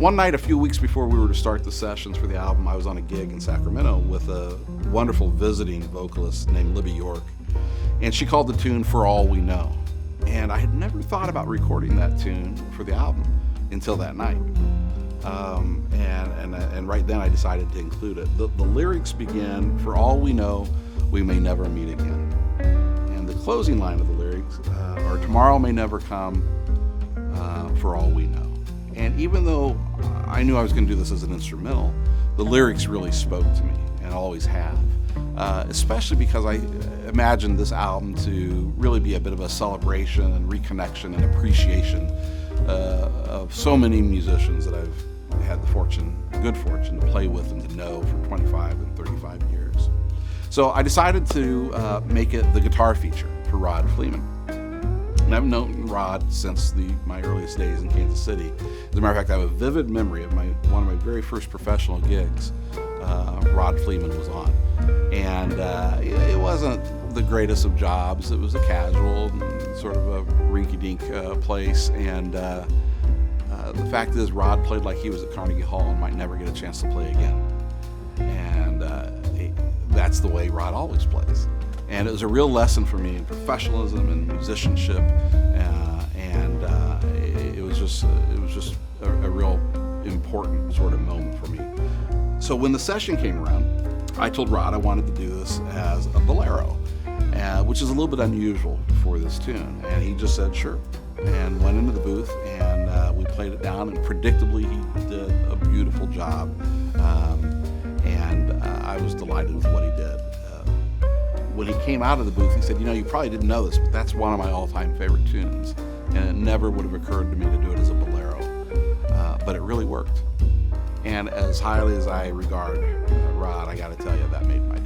One night, a few weeks before we were to start the sessions for the album, I was on a gig in Sacramento with a wonderful visiting vocalist named Libby York, and she called the tune For All We Know. And I had never thought about recording that tune for the album until that night. And right then I decided to include it. The lyrics begin, "For all we know, we may never meet again." And the closing line of the lyrics are, "Tomorrow may never come, for all we know." And even though I knew I was going to do this as an instrumental, the lyrics really spoke to me, and always have. Especially because I imagined this album to really be a bit of a celebration and reconnection and appreciation of so many musicians that I've had the good fortune to play with and to know for 25 and 35 years. So I decided to make it the guitar feature for Rod Fleeman. And I've known Rod since my earliest days in Kansas City. As a matter of fact, I have a vivid memory of one of my very first professional gigs. Rod Fleeman was on. And it wasn't the greatest of jobs. It was a casual, sort of a rinky-dink place. And the fact is, Rod played like he was at Carnegie Hall and might never get a chance to play again. And that's the way Rod always plays. And it was a real lesson for me in professionalism and musicianship. And it was just a real important sort of moment for me. So when the session came around, I told Rod I wanted to do this as a bolero, which is a little bit unusual for this tune. And he just said, sure, and went into the booth, and we played it down, and predictably he did a beautiful job. And I was delighted with what he did. When he came out of the booth, he said, you probably didn't know this, but that's one of my all-time favorite tunes. And it never would have occurred to me to do it as a bolero. But it really worked. And as highly as I regard Rod, I got to tell you, that made my